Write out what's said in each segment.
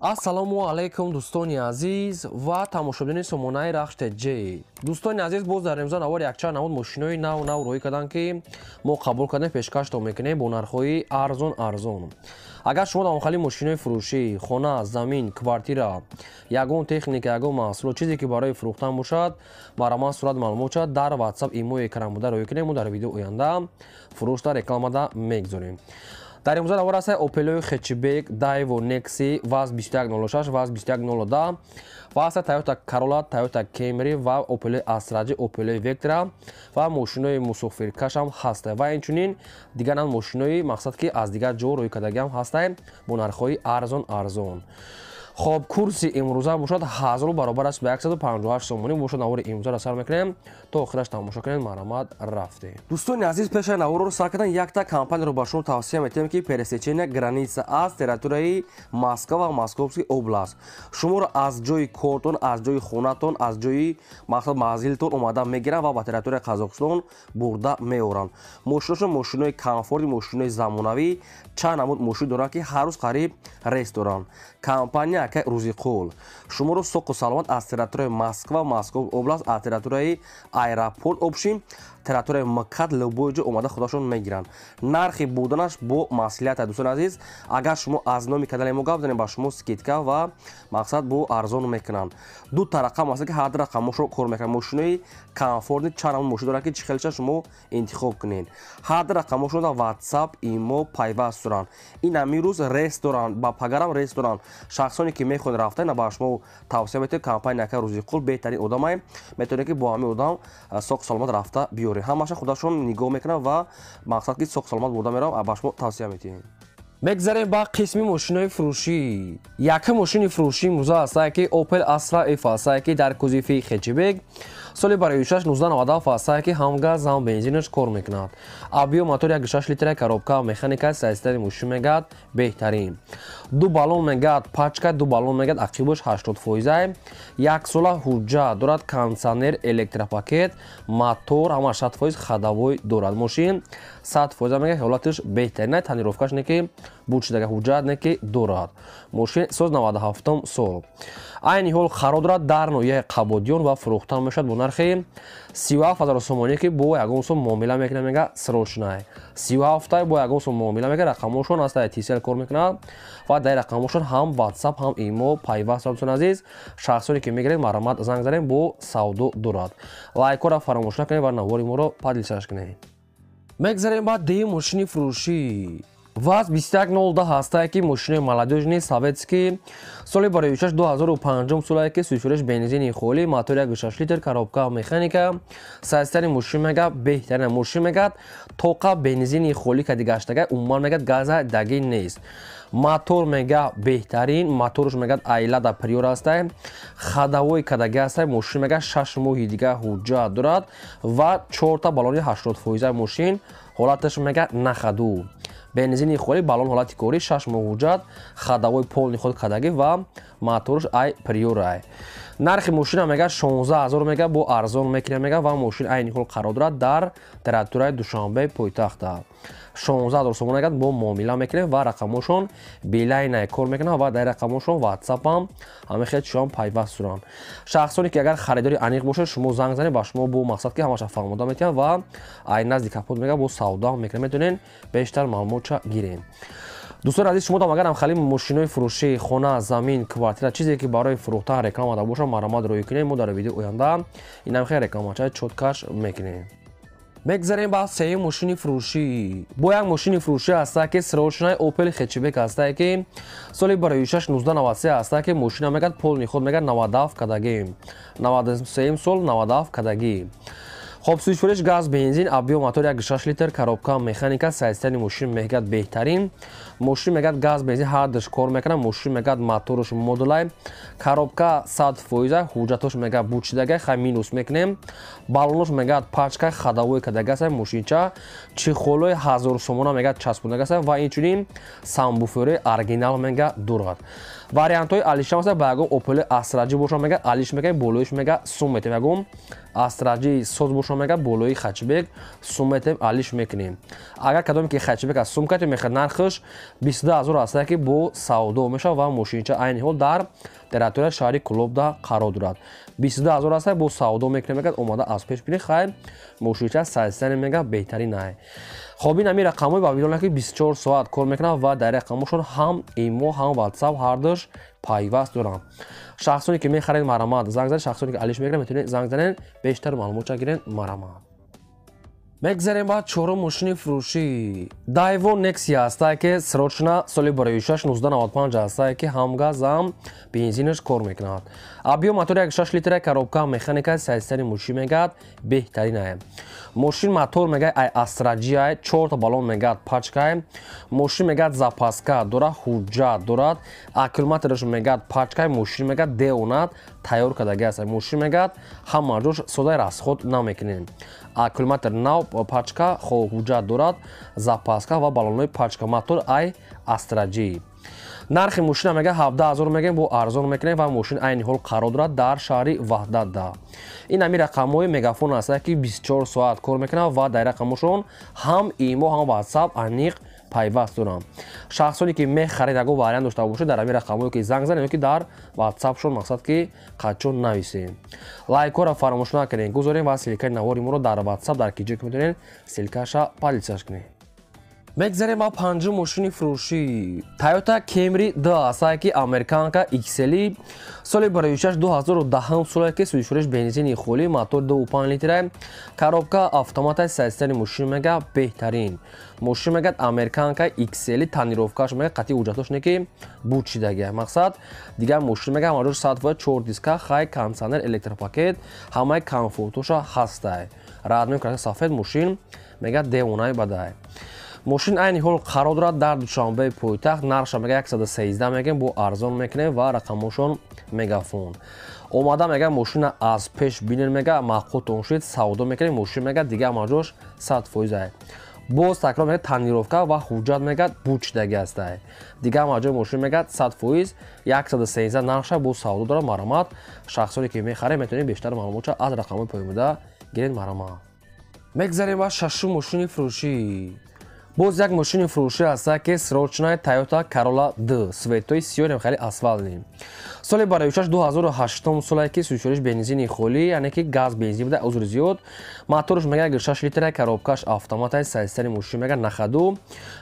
ассалому алайкум дӯстони азиз ва тамошобини сомонаи рахш TJ. Дӯстони азиз, боз дар имзо навор якчанд намуд мошинои нав роҳӣ кардам ки мо қабул кардем, пешкаштон мекунем бо нархҳои арзон. Агар шумо дар охали мошинои фурӯшӣ, хона, замин, квартира, ягон техника, ягон маҳсулот, чизе ки барои фурӯхтан бошад, бароман сурат маълумот шавад, дар WhatsApp имои экран буда роҳӣ кунем. Мо дар видео оянда фурӯшта рекламада мегузорем. Дар имзо навор аст Opel Hatchback, Daewoo Nexi, VAZ 2106, VAZ 2110 ва аст Toyota Corolla, Toyota Camry ва Opel Astra, Opel Vectra ва мошинои мусофиркаш ҳам ҳаст ва инчунин дигар нам мошинои мақсад ки аз дигар ҷо рӯй кардаги ҳам ҳаст бо нархҳои арзон. خب کورسی امروزه باشد 1000 برابر است به 158 سومونی باشد. نوار امروزه را سر میکنیم تا آخرش تماشا کنید. مرحمت رفته دوستان عزیز، پیش نوار رو سر کردن یک تا کمپانی رو باشون توصیه میتونم که пересечение границы از территории Москва و Московской область. شما رو از جای کارتون، از جای خونتون، از جای مقصد منزلتون اومدن میگیرن و به территории قزاقستان برده میورن. ماشینای کامفورت، ماشینای زمانوی، چند نمود ماشین دارن که هر روز قریب رستوران компания که روزی قول شما رو سوق و سلامت از территории Москва, Московской область، از территории аэропорт обшим территории МКАД любой جا اومده خودشون میگیرن. نرخ بودنش با مسئولیت دوستان عزیز. اگر شما از نام کانال ما گپ بزنید با شما سکیتکا و مقصد با ارزان میکنن. دو تا رقم هست که هر رقمشو کار میکنن. ماشینای کامفورت چند ماشین دارن که چخیلش شما انتخاب کنین. هر رقمشون در واتساپ، ایمو، پیوست دارن. این امیروز رستوران با پگرام رستوران شخصانی که میخوان رفتن با شما توصیه میکنم کمپانی که روزی قول بهترین آدمه میتونه که با همین آدم سوق سلامت رفته بیاره. همش خودشون نگاه میکنن و مقصد که سوق سلامت بوده میرم با شما توصیه میکنم. بگذاریم با قسمی ماشینای فروشی. یک ماشین فروشی موزه است که اوپل استرا اف است که در کوزیفی خچبگ سال برای 1997 است که هم گاز هم بنزینش کار میکند. آبیو موتور 1.6 لیتر کاروبکا مکانیکا سیستم ماشین میگاد بهترین. دو بالون میگاد پاچکا، دو بالون میگاد عقبش 80%. یک سال حجت دارد، کانسانر، الکتروپاکت، موتور هم 80% خداوی دارد. ماشین 100% میگه حالتش بهترین، تنظیفش نکی بودشدگی حجت نکی دارد. ماشین سوز 97 سال. این حال خراب دارد در نوع قبادیون و فروختن میشد با نرخ 37000 سومانی که با یگان سوم معامله میکنه میگه سروشنای 37 با یگان سوم معامله میگه. رقمشون است تیسل کار میکنه و در رقمشون هم واتساپ هم ایمو پیوست دوستان عزیز. شخصانی که میگیرید مرحمت زنگ زنید با سودو دارد. لایک را فراموش نکنید و نوار ما رو پادلسش کنید. میگذاریم بعد دی ماشین فروشی. VAZ 2110 هست که ماشین молодежный советский سال برای 2005 سال که سویچورش بنزینی خالی، موتور 1.6 لیتر کاروبکا مکانیکا سیستم ماشین میگه بهترین ماشین میگه. توقع بنزینی خالی که دیگه اشتگاه عموما میگه گاز دگی نیست. موتور میگه بهترین، موتورش میگه ایلا دا پریور است. خداوی کدگی است. ماشین میگه 6 ماه دیگه حجت دارد و 4 تا بالون 80% ماشین حالتش میگه نخدو. بنزینی خالی، بالون حالتی کوری، 6 ماه حجت، خداوی پول خود کدگی و موتورش ای پریور ای. نرخ ماشین میگه 16000 میگه با ارزان میکنه میگه و ماشین این حال قرار دارد در территории دوشنبه پایتخت. 16000 سوم میگه با معامله میکنه و رقمشون بیلاین کار میکنه و در رقمشون واتساپ هم همه خیلی شما پیوست دارن. شخصانی که اگر خریداری انیق باشه شما زنگ زنید با شما با مقصد که همش فهمیده میتونن و این نزدیک کپوت میگه با سودا میکنه میتونین بیشتر معلومات گیرین. دوستان عزیز، شما تا اگر هم خالی ماشینای فروشی، خانه، زمین، کوارتر چیزی که برای فروختن رکلام داده باشه مرحمت روی کنید. ما در ویدیو آینده این هم خیلی رکلامات چوتکش میکنیم. بگذاریم با سه ماشین فروشی. با یک ماشین فروشی هست که سروشنای اوپل خچبک هست که سال برای 1993 هست که ماشین میگه پول خود میگه 97 کدگی، 93 سال 97 کدگی. خب سویچورش گاز بنزین، آبیو موتور 1.6 لیتر کاروبکا مکانیکا سیستم ماشین میگه بهترین. ماشین میگه گاز بنزین هر دش کار میکنه. ماشین میگه موتورش مدلای کاروبکا 100% حجتش میگه بودشدگی خی مینوس میکنیم. بالونش میگه پاچکا خداوی کدگی است. ماشینچا چخولوی 1000 سومون میگه چسبونده است و اینچنین سامبوفر اورجینال میگه دارد. وریانت های الیش هم با یگم اوپل استراجی باشه میگه الیش میگه بالویش میگه سوم میتیم. یگم استراجی سوز باشه میگه بالوی خچبک سوم میتیم الیش میکنیم. اگر کدومی که خچبک از سوم کردیم میخواد نرخش 22000 ҳастае ки бо савдо мешавад ва мошинча айни ҳол дар територияи шаҳри Клобда қарор дорад. 22000 ҳастае бо савдо мекунем мегӯяд омада аз пеш бинед хай мошинча сайстани мегӯяд беҳтарин ай. Хоб ин ҳамин рақамҳои ба видоне ки 24 соат кор мекунанд ва дар рақамҳошон ҳам имо ҳам WhatsApp ҳардуш пайваст доранд. шахсоне ки мехаред марамат занг занед, шахсоне ки алиш мегиранд метавонед занг занед бештар маълумота гиред марамат. мегзарем ба чорум мошини фурӯшӣ. Daewoo Nexia ҳастае ки срочна соли барои 1995 ҳастае ки ҳамгазам бензинаш кор мекунад. Объем мотори 1.6 литра коробка механика сайстани мошин мегӯяд беҳтарин ай. Мошин мотор мегӯяд ай Astra-G ай, 4 та баллон мегӯяд пачка ай. Мошин мегӯяд запаска дорад, ҳуҷҷат дорад, аккумулятораш мегӯяд пачка ай, мошин мегӯяд деонат тайёр кардаги аст. Мошин мегӯяд ҳама ҷош содаи расход намекунем. Аккумулятор нав пачка ҳуҷҷат дорад, запаска ва баллонҳои пачка, мотор ай Astra-G. нархи мошина мегӯяд 17000 мегӯем бо арзон мекунем ва мошин айни ҳол қарор дорад дар шаҳри Ваҳдатда. ин ҳамин рақамҳои мегафон ҳастае ки 24 соат кор мекунанд ва дар рақамҳошон ҳам имо ҳам WhatsApp аниқ пайваст доранд. шахсоне ки мехаред ягон вариант дошта бошед дар ҳамин рақамҳое ки занг занед ё ки дар WhatsAppшон мақсад ки қачон нависем. Лайкҳоро фаромӯш накунед гузорем ва силкаи навори моро дар WhatsApp дар ки ҷое ки метавонед силкаша полисияш кунед. мегзарем ба панҷум мошини фурӯшӣ. Toyota Camry 2 ҳастае ки американка XL соли барои 2010 солае ки сӯзишвориш бензини холӣ, мотор 2.5 литра, коробка автомата сайстани мошин мегӯяд беҳтарин. мошин мегӯяд американка XL, тонировкаш мегӯяд қатъи ҳуҷҷатош не ки буд шидаги ай. мақсад дигар мошин мегӯяд ҳамаҷош 104 диска, хай кондитсионер, электропакет, ҳамаи комфортоша ҳастай. Раднои краси сафед мошин мегӯяд деонаи бадай. мошин айни ҳол қарор дорад дар Душанбеи пойтахт. нархша мегӯяд 113 мегӯем бо арзон мекунем ва рақамҳошон мегафон. омада мегӯяд мошина аз пеш бинед мегӯяд махқутон шуд савдо мекунем мошин мегӯяд дигар ҳамаҷош 100% ай. боз такрар мегӯяд тонировка ва ҳуҷҷат мегӯяд буд шидаги астай. дигар ҳамаҷои мошин мегӯяд 100% 113 нархша бо савдо дорад марамат. шахсоне ки мехаред метавонед бештар маълумота аз рақамҳои поимуда гиред марамат. мегзарем ба шашум мошини фурӯшӣ. боз як мошини фурӯшӣ ҳастае ки срочнаи Toyota Corolla 2 светои сиёҳ хеле асфални. соли барои 2008 солае ки сӯзишвориш бензини холӣ, яъне ки газ бензин буда узри зиёд. моторш мегӯяд 6 литра, коробкаш автомата, сайстани мошин мегӯяд нахаду.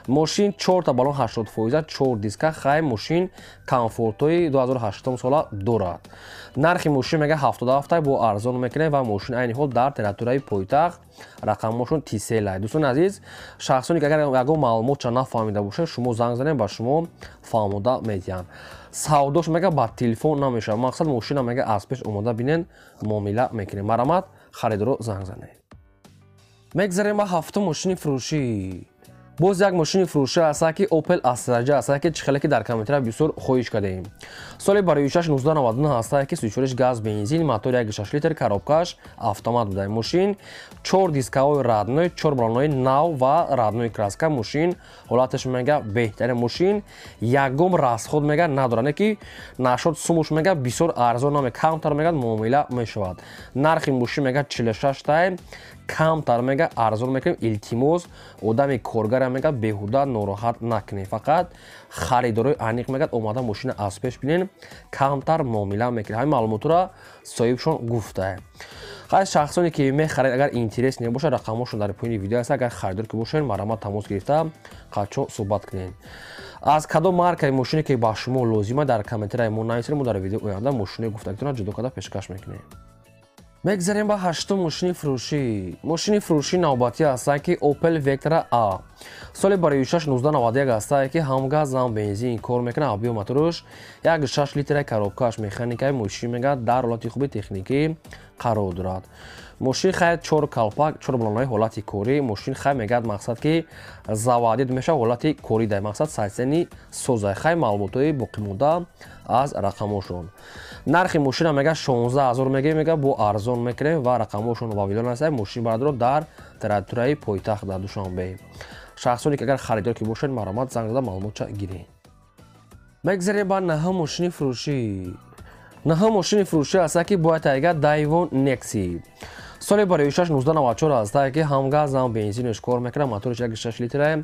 мошин 4 та баллон 80%, 4 диска, хай мошин комфортои 2008 сола дорад. нархи мошин мегӯяд 77 бо арзон мекунем ва мошин айни ҳол дар територияи пойтахт. рақамҳошон тиселай. дӯстони азиз, шахсоне ки агар ягон маълумотша нафаҳмида бошед, шумо занг занед ба шумо фаҳмода медиҳанд. савдош мегӯяд ба телефон намешавад. мақсад мошина мегӯяд аз пеш омода бинед муомила мекунем. марамат харидоро занг занед. мегзарем ба ҳафтум мошини фурӯшӣ. боз як мошини фурӯшӣ ҳастае ки Opel Astra-G ҳастае ки чихеле ки дар комментария бисёр хоҳиш кардем. соли барои 1999 ҳастае ки сӯзишвориш газ бензин, мотори 1.6 литр, коробкаш автомат буда. мошин 4 дискаҳои радной, 4 баллонҳои нав ва раднои краска. мошин ҳолаташ мегӯяд беҳтарин. мошин ягон расход мегӯяд надорад, не ки нашод сумуш мегӯяд бисёр арзон намекунад, камтар мегӯяд муомила мешавад. нархи мошин мегӯяд 46 тай, камтар мегӯяд арзон мекунем. илтимос одами коргара мегӯяд беҳуда нороҳат накунед, фақат харидорои аниқ мегӯяд омада мошина аз пеш бинен камтар муомила мекунед. ҳамин маълумотро соҳибшон гуфтаа. хай шахсоне ки мехаред агар интерес небошад, рақамҳошон дар поини видео аст. агар харидор ки бошед марамат тамос гирифта қачон суҳбат кунед. аз кадом маркаи мошине ки ба шумо лозима дар комментарияи мо нависед, мо дар видеои оянда мошинаи гуфтагитона ҷудо карда пешкаш мекунем. мегзарем ба ҳаштум мошини фурӯшӣ. мошини фурӯшӣ навбатӣ ҳастае ки Opel Vectra A. соли барои 1991 ҳастае ки ҳамгаз ҳам бензин кор мекунад. объем моторш 1.6 литра, коробкаш механикаи мошин мегӯяд дар ҳолати хуби техникӣ қарор дорад. мошин хай 4 калпак, 4 баллонҳои ҳолати корӣ. мошин хай мегӯяд мақсад ки заводид мешавад ҳолати корӣ дай, мақсад сайсени созай. хай маълумотои боқимонда аз рақамҳошон. нархи мошина мегӯяд 16000 мегӯяд бо арзон мекунем ва рақамҳошон ба видео насай. мошин бардорад дар територияи пойтахт дар Душанбе. шахсоне ки агар харидор ки бошед маромат занг зада маълумотша гиред. мегзарем ба наҳум мошини фурӯшӣ. наҳум мошини фурӯшӣ ҳастае ки бояд тайга Daewoo Nexia. соли барои 6-1994 ҳастае ки ҳам газ ҳам бензинаш кор мекунад. мотори 6 литрае,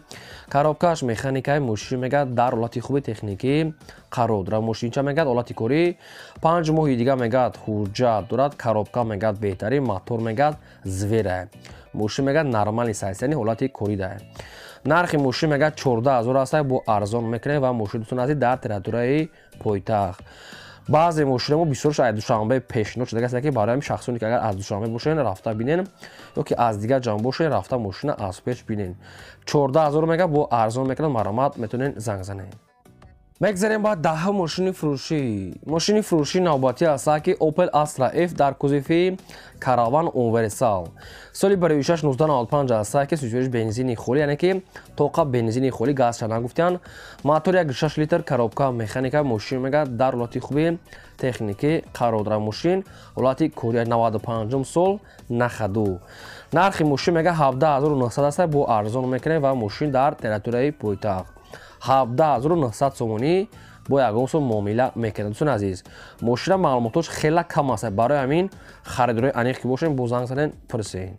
коробкааш механикаи мошин мегӯяд дар ҳолати хуби техникӣ қарор дорад. Мошинча мегӯяд ҳолати корӣ 5 моҳи дига мегӯяд ҳуҷҷат дорад. Коробка мегӯяд беҳтарин, мотор мегӯяд зверае, мошин мегӯяд нормали сайз, яъне ҳолати корӣ дае. нархи мошин мегӯяд 14 000 ҳастае, бо арзон мекунад ва мошин дӯстон азиз дар территорияи пойтахт. баъзе мошинамо бисёрш аз душанбе пешниҳод шуда ки барои шахсоне ки агар аз душанбе бошен рафта бинен ё ки аз дигар ҷамъ бошен рафта мошина аз пеш бинен. 14 000 мега бо арзон мекунад, маромат метонен занг занед. мегзарем ба 10 мошини фурӯшӣ. мошини фурӯшии навбатӣ ҳастае ки Opel Astra F дар кузуфи Caravan Universal. соли барои 6-1995 ҳастае ки сӯзиши бензини холӣ, яъне ки тоқа бензини холӣ газша нагуфтиян. мотори 1.6 литр, коробка механика, мошин мегӯяд дар ҳолати хуби техникӣ қарор дорад. мошин ҳолати кори 95 сол нахаду. нархи мошин мегӯяд 17 900 ҳастае, бо арзон мекунад ва мошин дар территорияи пойтахт 17 900 сомонӣ бо ягон сом муомила мекунад. дӯстон азиз, мошина маълумотош хеле кам аст. барои ҳамин харидорои аниқ ки бошем бо занг занен пурсед.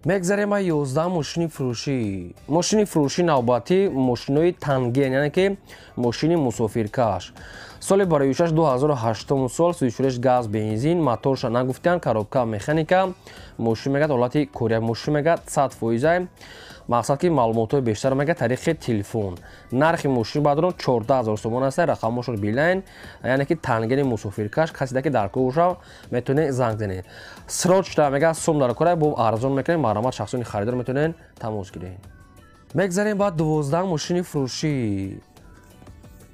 мегзарем ба 11 мошини фурӯшӣ. мошини фурӯшии навбатӣ мошинои тангиен, яъне ки мошини мусофиркаш. соли барои 2008 сол, сӯзишуреш газ бензин, моторша нагуфтиян, коробка механика, мошин мегӯяд ҳолати кория, мошин мегӯяд 100%. мақсад ки маълумотҳои бештар мегӯяд тариқи телефон. нархи мошин баъдон 14 000 сомон аст. рақамошро билайн, яъне ки тангени мусофиркаш касе ки дар кӯша метонед занг занед. срочта мегӯяд сом дар кора, бо арзон мекунед, маромат шахсони харидор метонен тамос гиред. мегзарем ба 12 мошини фурӯшӣ.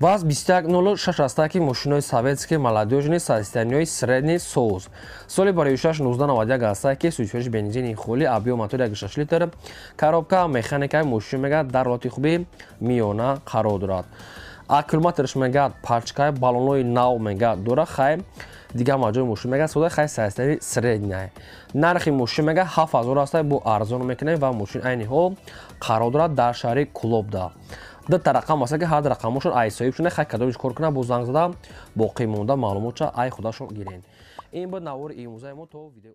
ВАЗ 2106 ҳастае ки мошинои советские молодежные состояниёи средний соз. соли барои 6-1991 ҳастае ки сӯзиши бензини холӣ, объем мотори 1.6 литр, коробка механикаи мошин мегӯяд дар ҳолати хуби миёна қарор дорад. аккумуляторш мегӯяд пачкаи баллонҳои нав мегӯяд дорад. хай дигар маҷои мошин мегӯяд сода хай состоянии средняе. нархи мошин мегӯяд 7000 ҳастае, бо арзон мекунад ва мошин айни ҳол қарор дорад дар шаҳри Кулобда. дата рақам аст ки ҳар ду рақамошон ай соҳиб шуда хай кадомиш кор кунад, бо занг зада боқӣ монда маълумотша ай худашон гирен. ин буд навори имрӯзаи мо. то видео